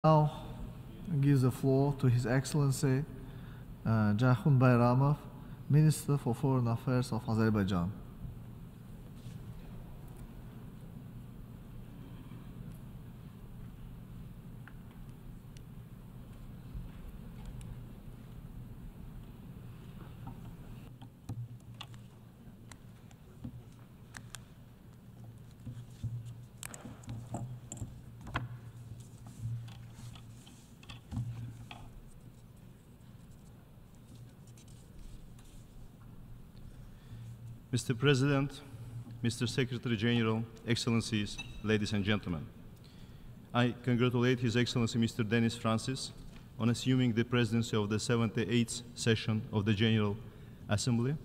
Now gives the floor to His Excellency Jeyhun Bayramov, Minister for Foreign Affairs of Azerbaijan. Mr. President, Mr. Secretary General, Excellencies, ladies and gentlemen, I congratulate His Excellency Mr. Denis Francis on assuming the presidency of the 78th session of the General Assembly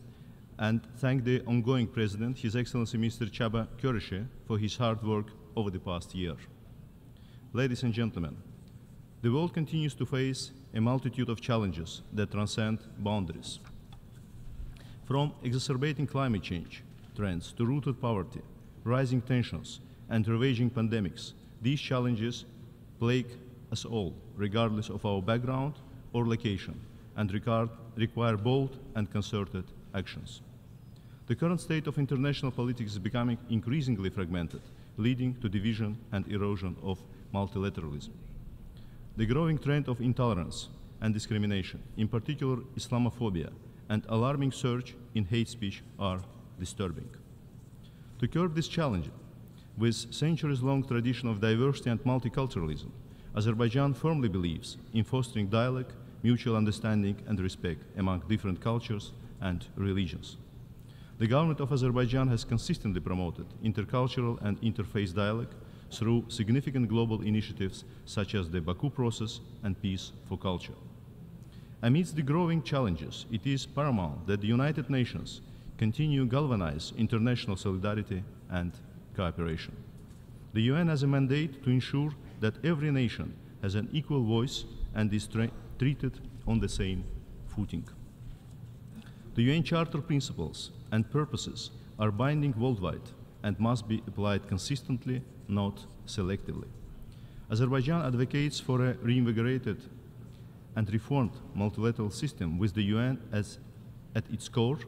and thank the ongoing President, His Excellency Mr. Chaba Köreşe, for his hard work over the past year. Ladies and gentlemen, the world continues to face a multitude of challenges that transcend boundaries. From exacerbating climate change trends to rooted poverty, rising tensions, and ravaging pandemics, these challenges plague us all, regardless of our background or location, and require bold and concerted actions. The current state of international politics is becoming increasingly fragmented, leading to division and erosion of multilateralism. The growing trend of intolerance and discrimination, in particular Islamophobia, and alarming surge in hate speech are disturbing. To curb this challenge, with centuries-long tradition of diversity and multiculturalism, Azerbaijan firmly believes in fostering dialogue, mutual understanding and respect among different cultures and religions. The government of Azerbaijan has consistently promoted intercultural and interfaith dialogue through significant global initiatives such as the Baku Process and Peace for Culture. Amidst the growing challenges, it is paramount that the United Nations continue to galvanize international solidarity and cooperation. The UN has a mandate to ensure that every nation has an equal voice and is treated on the same footing. The UN Charter principles and purposes are binding worldwide and must be applied consistently, not selectively. Azerbaijan advocates for a reinvigorated and reformed multilateral system with the UN as at its core,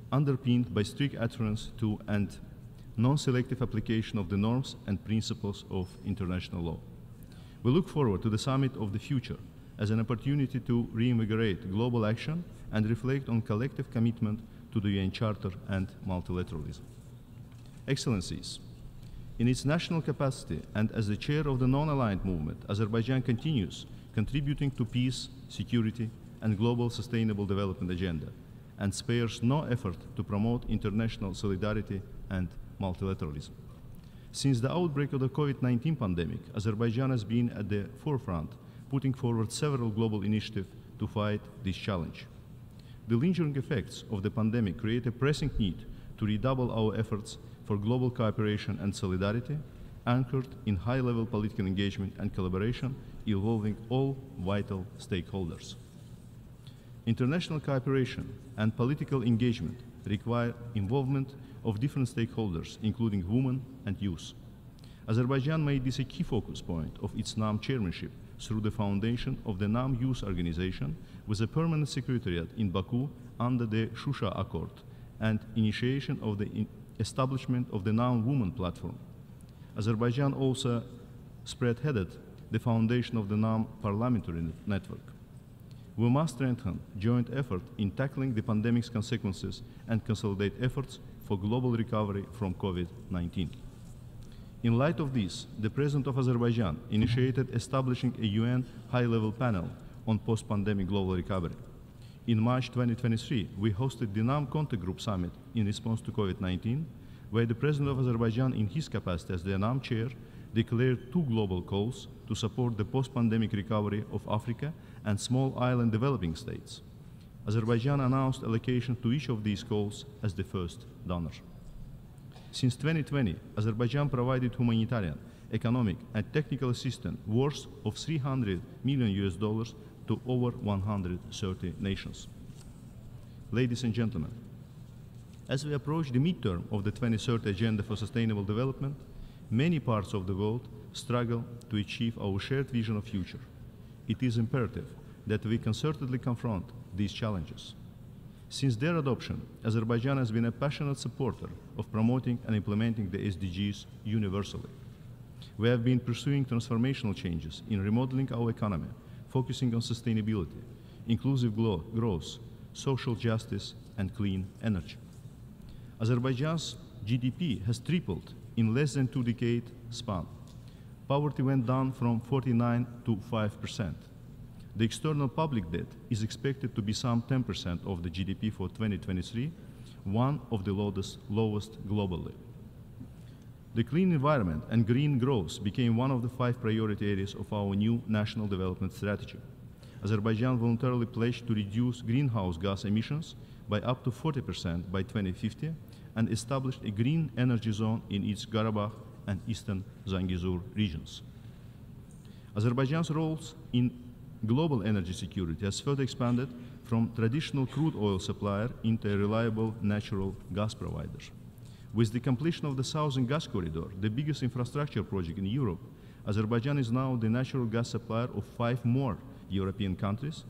underpinned by strict adherence to and non-selective application of the norms and principles of international law. We look forward to the summit of the future as an opportunity to reinvigorate global action and reflect on collective commitment to the UN Charter and multilateralism. Excellencies, in its national capacity and as the chair of the non-aligned movement, Azerbaijan continues contributing to peace, security, and global sustainable development agenda, and spares no effort to promote international solidarity and multilateralism. Since the outbreak of the COVID-19 pandemic, Azerbaijan has been at the forefront, putting forward several global initiatives to fight this challenge. The lingering effects of the pandemic create a pressing need to redouble our efforts for global cooperation and solidarity, anchored in high-level political engagement and collaboration involving all vital stakeholders. International cooperation and political engagement require involvement of different stakeholders, including women and youth. Azerbaijan made this a key focus point of its NAM chairmanship through the foundation of the NAM Youth Organization with a permanent secretariat in Baku under the Shusha Accord and initiation of the establishment of the NAM Women Platform. Azerbaijan also spearheaded the foundation of the NAM Parliamentary Network. We must strengthen joint effort in tackling the pandemic's consequences and consolidate efforts for global recovery from COVID-19. In light of this, the President of Azerbaijan initiated establishing a UN high-level panel on post-pandemic global recovery. In March 2023, we hosted the NAM Contact Group Summit in response to COVID-19, where the President of Azerbaijan, in his capacity as the NAM chair, declared two global calls to support the post-pandemic recovery of Africa and small island developing states. Azerbaijan announced allocation to each of these calls as the first donor. Since 2020, Azerbaijan provided humanitarian, economic, and technical assistance worth of $300 million to over 130 nations. Ladies and gentlemen, as we approach the midterm of the 2030 Agenda for Sustainable Development, many parts of the world struggle to achieve our shared vision of future. It is imperative that we concertedly confront these challenges. Since their adoption, Azerbaijan has been a passionate supporter of promoting and implementing the SDGs universally. We have been pursuing transformational changes in remodeling our economy, focusing on sustainability, inclusive growth, social justice, and clean energy. Azerbaijan's GDP has tripled in less than 2-decade span. Poverty went down from 49% to 5%. The external public debt is expected to be some 10% of the GDP for 2023, one of the lowest globally. The clean environment and green growth became one of the 5 priority areas of our new national development strategy. Azerbaijan voluntarily pledged to reduce greenhouse gas emissions by up to 40% by 2050 and established a green energy zone in its Karabakh and eastern Zangezur regions. Azerbaijan's roles in global energy security has further expanded from traditional crude oil supplier into a reliable natural gas provider. With the completion of the Southern Gas Corridor, the biggest infrastructure project in Europe, Azerbaijan is now the natural gas supplier of 5 more European countries,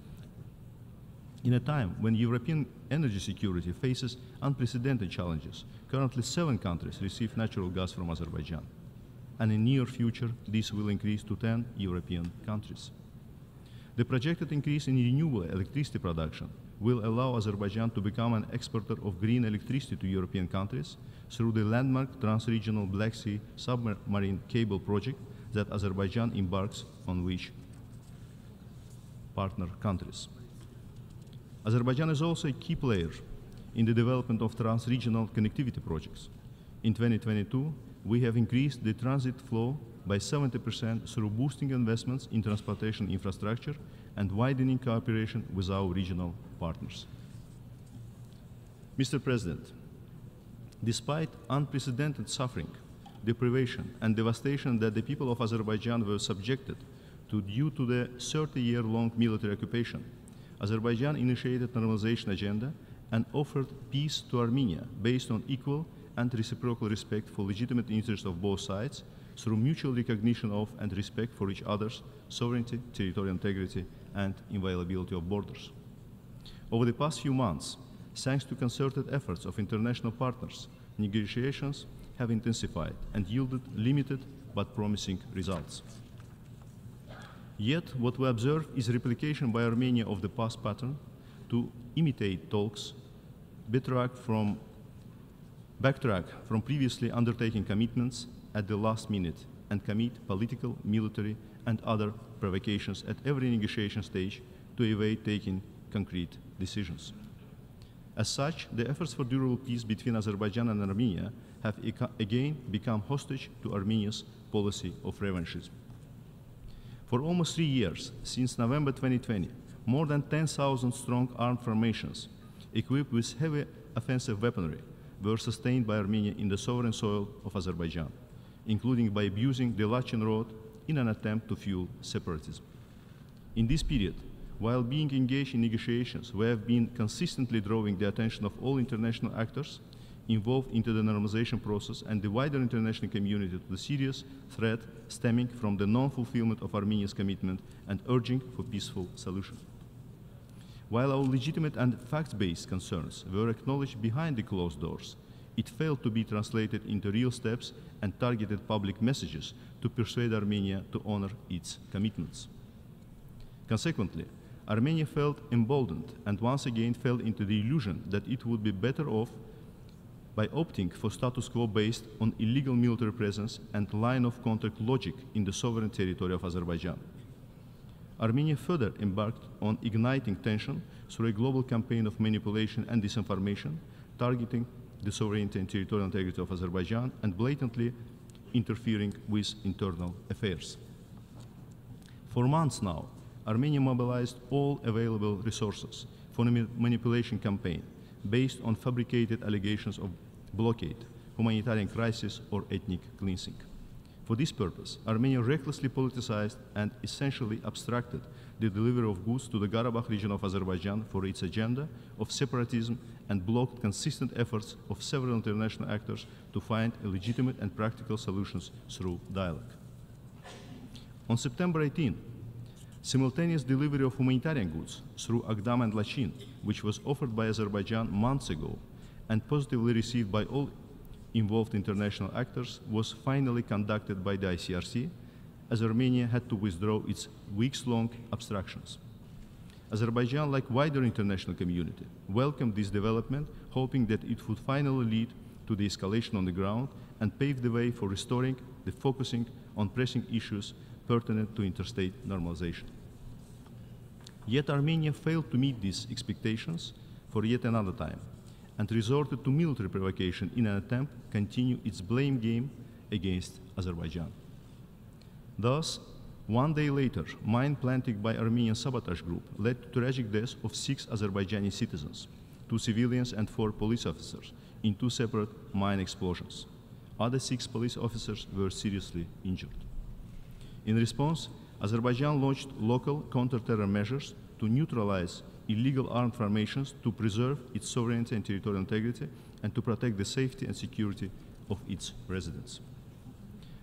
in a time when European energy security faces unprecedented challenges. Currently 7 countries receive natural gas from Azerbaijan, and in the near future this will increase to 10 European countries. The projected increase in renewable electricity production will allow Azerbaijan to become an exporter of green electricity to European countries through the landmark trans-regional Black Sea submarine cable project that Azerbaijan embarks on with partner countries. Azerbaijan is also a key player in the development of trans-regional connectivity projects. In 2022, we have increased the transit flow by 70% through boosting investments in transportation infrastructure and widening cooperation with our regional partners. Mr. President, despite unprecedented suffering, deprivation, and devastation that the people of Azerbaijan were subjected to due to the 30-year-long military occupation, Azerbaijan initiated normalization agenda and offered peace to Armenia based on equal and reciprocal respect for legitimate interests of both sides through mutual recognition of and respect for each other's sovereignty, territorial integrity, and inviolability of borders. Over the past few months, thanks to concerted efforts of international partners, negotiations have intensified and yielded limited but promising results. Yet, what we observe is replication by Armenia of the past pattern to imitate talks, backtrack from previously undertaken commitments at the last minute, and commit political, military, and other provocations at every negotiation stage to evade taking concrete decisions. As such, the efforts for durable peace between Azerbaijan and Armenia have again become hostage to Armenia's policy of revanchism. For almost 3 years, since November 2020, more than 10,000 strong armed formations equipped with heavy offensive weaponry were sustained by Armenia in the sovereign soil of Azerbaijan, including by abusing the Lachen Road in an attempt to fuel separatism. In this period, while being engaged in negotiations, we have been consistently drawing the attention of all international actors involved into the normalization process and the wider international community to the serious threat stemming from the non-fulfillment of Armenia's commitment and urging for peaceful solution. While our legitimate and fact-based concerns were acknowledged behind the closed doors, it failed to be translated into real steps and targeted public messages to persuade Armenia to honor its commitments. Consequently, Armenia felt emboldened and once again fell into the illusion that it would be better off by opting for status quo based on illegal military presence and line of contact logic in the sovereign territory of Azerbaijan. Armenia further embarked on igniting tension through a global campaign of manipulation and disinformation, targeting the sovereignty and territorial integrity of Azerbaijan and blatantly interfering with internal affairs. For months now, Armenia mobilized all available resources for a manipulation campaign based on fabricated allegations of blockade, humanitarian crisis, or ethnic cleansing. For this purpose, Armenia recklessly politicized and essentially abstracted the delivery of goods to the Karabakh region of Azerbaijan for its agenda of separatism and blocked consistent efforts of several international actors to find legitimate and practical solutions through dialogue. On September 18, simultaneous delivery of humanitarian goods through Agdam and Lachin, which was offered by Azerbaijan months ago and positively received by all involved international actors, was finally conducted by the ICRC, as Armenia had to withdraw its weeks-long obstructions. Azerbaijan, like wider international community, welcomed this development, hoping that it would finally lead to the escalation on the ground and pave the way for restoring the focusing on pressing issues pertinent to interstate normalization. Yet Armenia failed to meet these expectations for yet another time and resorted to military provocation in an attempt to continue its blame game against Azerbaijan. Thus, one day later, mine planting by Armenian sabotage group led to tragic deaths of 6 Azerbaijani citizens, 2 civilians and 4 police officers in 2 separate mine explosions. Other 6 police officers were seriously injured. In response, Azerbaijan launched local counter-terror measures to neutralize illegal armed formations, to preserve its sovereignty and territorial integrity, and to protect the safety and security of its residents.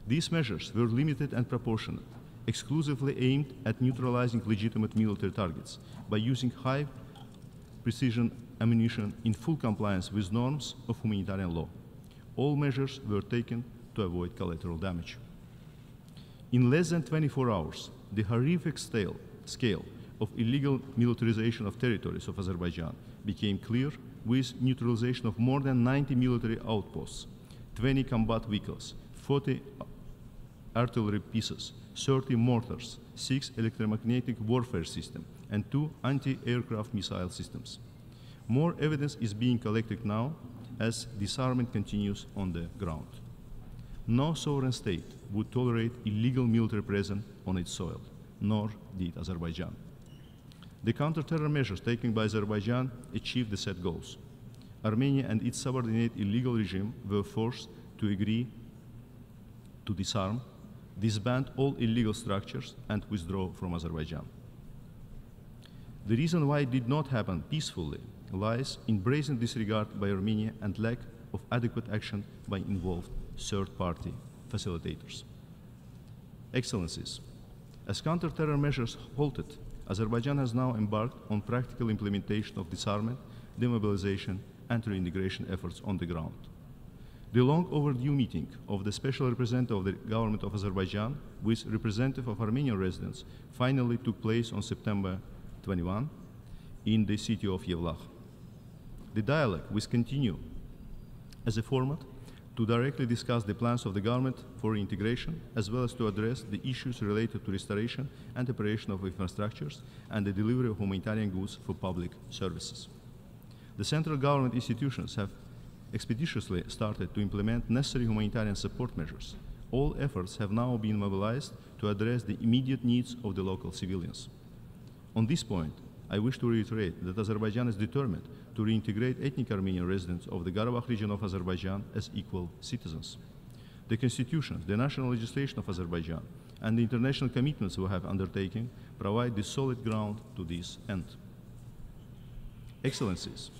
These measures were limited and proportionate, exclusively aimed at neutralizing legitimate military targets by using high-precision ammunition in full compliance with norms of humanitarian law. All measures were taken to avoid collateral damage. In less than 24 hours, the horrific scale of illegal militarization of territories of Azerbaijan became clear, with neutralization of more than 90 military outposts, 20 combat vehicles, 40 artillery pieces, 30 mortars, 6 electromagnetic warfare systems, and 2 anti-aircraft missile systems. More evidence is being collected now as disarmament continues on the ground. No sovereign state would tolerate illegal military presence on its soil, nor did Azerbaijan. The counter-terror measures taken by Azerbaijan achieved the set goals. Armenia and its subordinate illegal regime were forced to agree to disarm, disband all illegal structures, and withdraw from Azerbaijan. The reason why it did not happen peacefully lies in brazen disregard by Armenia and lack of adequate action by involved third-party facilitators. Excellencies, as counter-terror measures halted, Azerbaijan has now embarked on practical implementation of disarmament, demobilization, and reintegration efforts on the ground. The long overdue meeting of the Special Representative of the Government of Azerbaijan with representative of Armenian residents finally took place on September 21 in the city of Yevlakh. The dialogue will continue as a format to directly discuss the plans of the government for reintegration, as well as to address the issues related to restoration and operation of infrastructures and the delivery of humanitarian goods for public services. The central government institutions have expeditiously started to implement necessary humanitarian support measures. All efforts have now been mobilized to address the immediate needs of the local civilians. On this point, I wish to reiterate that Azerbaijan is determined to reintegrate ethnic Armenian residents of the Karabakh region of Azerbaijan as equal citizens. The constitution, the national legislation of Azerbaijan, and the international commitments we have undertaken provide the solid ground to this end. Excellencies,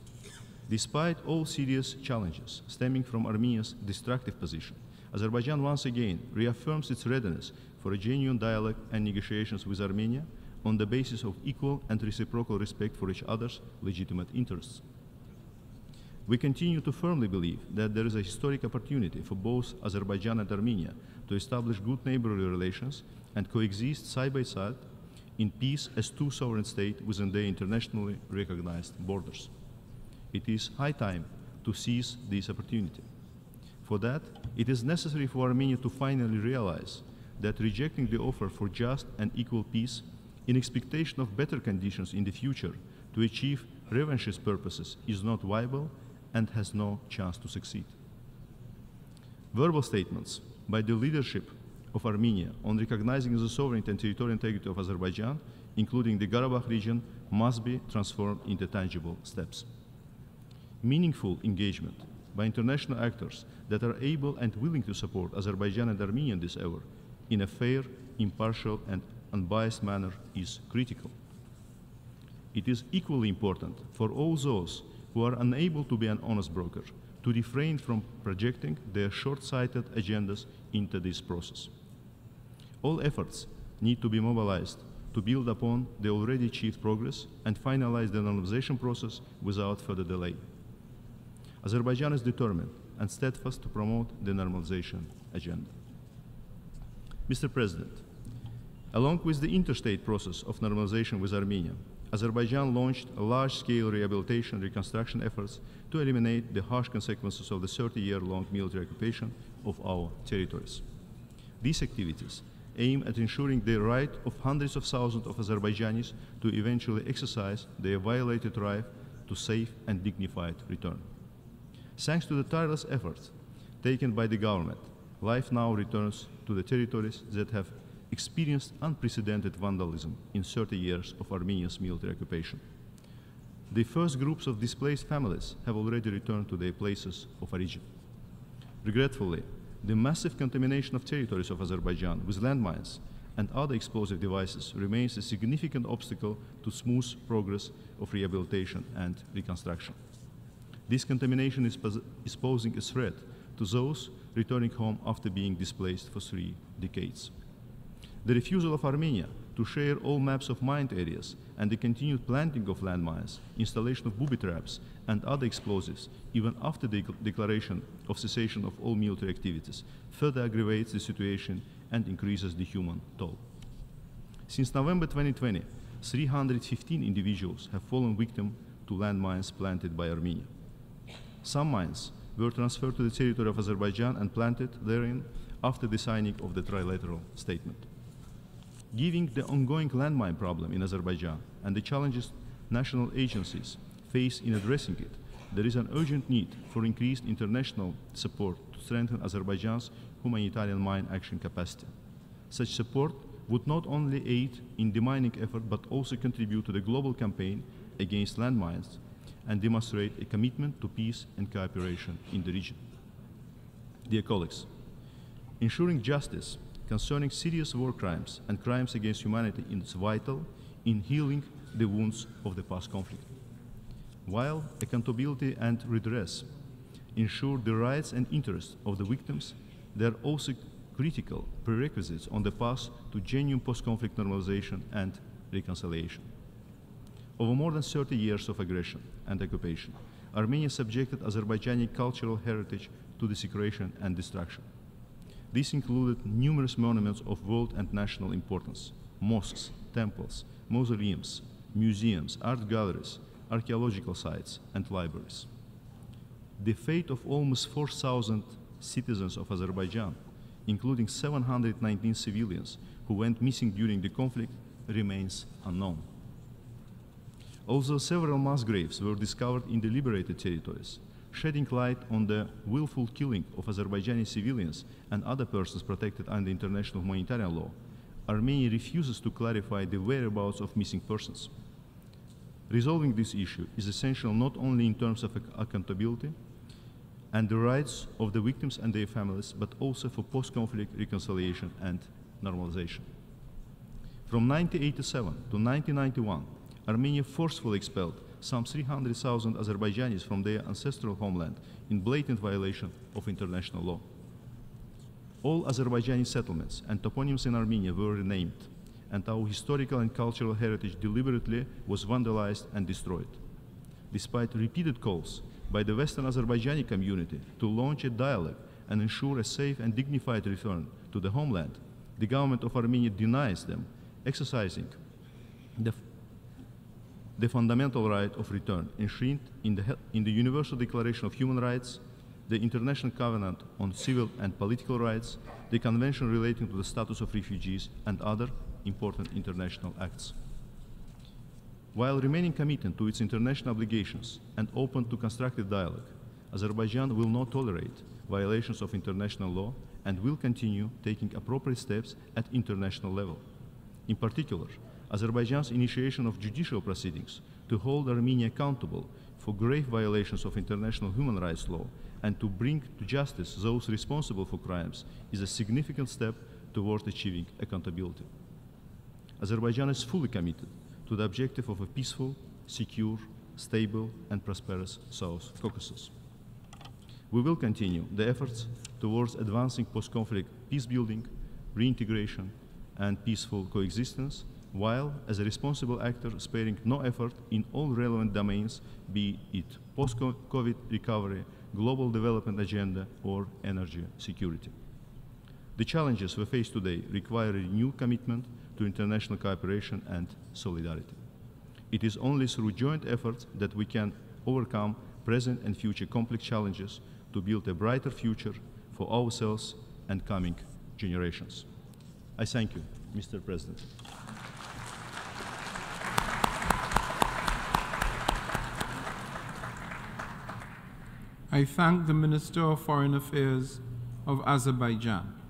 despite all serious challenges stemming from Armenia's destructive position, Azerbaijan once again reaffirms its readiness for a genuine dialogue and negotiations with Armenia on the basis of equal and reciprocal respect for each other's legitimate interests. We continue to firmly believe that there is a historic opportunity for both Azerbaijan and Armenia to establish good neighborly relations and coexist side by side in peace as 2 sovereign states within their internationally recognized borders. It is high time to seize this opportunity. For that, it is necessary for Armenia to finally realize that rejecting the offer for just and equal peace in expectation of better conditions in the future to achieve revanchist purposes is not viable and has no chance to succeed. Verbal statements by the leadership of Armenia on recognizing the sovereignty and territorial integrity of Azerbaijan, including the Karabakh region, must be transformed into tangible steps. Meaningful engagement by international actors that are able and willing to support Azerbaijan and Armenia in this hour in a fair, impartial, and unbiased manner is critical. It is equally important for all those who are unable to be an honest broker to refrain from projecting their short-sighted agendas into this process. All efforts need to be mobilized to build upon the already achieved progress and finalize the normalization process without further delay. Azerbaijan is determined and steadfast to promote the normalization agenda. Mr. President, along with the interstate process of normalization with Armenia, Azerbaijan launched a large-scale rehabilitation and reconstruction efforts to eliminate the harsh consequences of the 30-year-long military occupation of our territories. These activities aim at ensuring the right of hundreds of thousands of Azerbaijanis to eventually exercise their violated right to safe and dignified return. Thanks to the tireless efforts taken by the government, life now returns to the territories that have experienced unprecedented vandalism in 30 years of Armenia's military occupation. The first groups of displaced families have already returned to their places of origin. Regretfully, the massive contamination of territories of Azerbaijan with landmines and other explosive devices remains a significant obstacle to smooth progress of rehabilitation and reconstruction. This contamination is posing a threat to those returning home after being displaced for 3 decades. The refusal of Armenia to share all maps of mined areas and the continued planting of landmines, installation of booby traps and other explosives, even after the declaration of cessation of all military activities, further aggravates the situation and increases the human toll. Since November 2020, 315 individuals have fallen victim to landmines planted by Armenia. Some mines were transferred to the territory of Azerbaijan and planted therein after the signing of the trilateral statement. Given the ongoing landmine problem in Azerbaijan and the challenges national agencies face in addressing it, there is an urgent need for increased international support to strengthen Azerbaijan's humanitarian mine action capacity. Such support would not only aid in the mining effort but also contribute to the global campaign against landmines and demonstrate a commitment to peace and cooperation in the region. Dear colleagues, ensuring justice concerning serious war crimes and crimes against humanity is vital in healing the wounds of the past conflict. While accountability and redress ensure the rights and interests of the victims, they are also critical prerequisites on the path to genuine post-conflict normalization and reconciliation. Over more than 30 years of aggression and occupation, Armenia subjected Azerbaijani cultural heritage to desecration and destruction. This included numerous monuments of world and national importance: mosques, temples, mausoleums, museums, art galleries, archaeological sites, and libraries. The fate of almost 4,000 citizens of Azerbaijan, including 719 civilians who went missing during the conflict, remains unknown. Although several mass graves were discovered in the liberated territories, shedding light on the willful killing of Azerbaijani civilians and other persons protected under international humanitarian law, Armenia refuses to clarify the whereabouts of missing persons. Resolving this issue is essential not only in terms of accountability and the rights of the victims and their families, but also for post-conflict reconciliation and normalization. From 1987 to 1991, Armenia forcefully expelled some 300,000 Azerbaijanis from their ancestral homeland in blatant violation of international law. All Azerbaijani settlements and toponyms in Armenia were renamed, and our historical and cultural heritage deliberately was vandalized and destroyed. Despite repeated calls by the Western Azerbaijani community to launch a dialogue and ensure a safe and dignified return to the homeland, the government of Armenia denies them exercising the fundamental right of return enshrined in the Universal Declaration of Human Rights, the International Covenant on Civil and Political Rights, the Convention relating to the status of refugees, and other important international acts. While remaining committed to its international obligations and open to constructive dialogue, Azerbaijan will not tolerate violations of international law and will continue taking appropriate steps at international level. In particular, Azerbaijan's initiation of judicial proceedings to hold Armenia accountable for grave violations of international human rights law and to bring to justice those responsible for crimes is a significant step towards achieving accountability. Azerbaijan is fully committed to the objective of a peaceful, secure, stable, and prosperous South Caucasus. We will continue the efforts towards advancing post-conflict peace building, reintegration, and peaceful coexistence, while as a responsible actor sparing no effort in all relevant domains, be it post-COVID recovery, global development agenda, or energy security. The challenges we face today require a new commitment to international cooperation and solidarity. It is only through joint efforts that we can overcome present and future complex challenges to build a brighter future for ourselves and coming generations. I thank you, Mr. President. I thank the Minister of Foreign Affairs of Azerbaijan.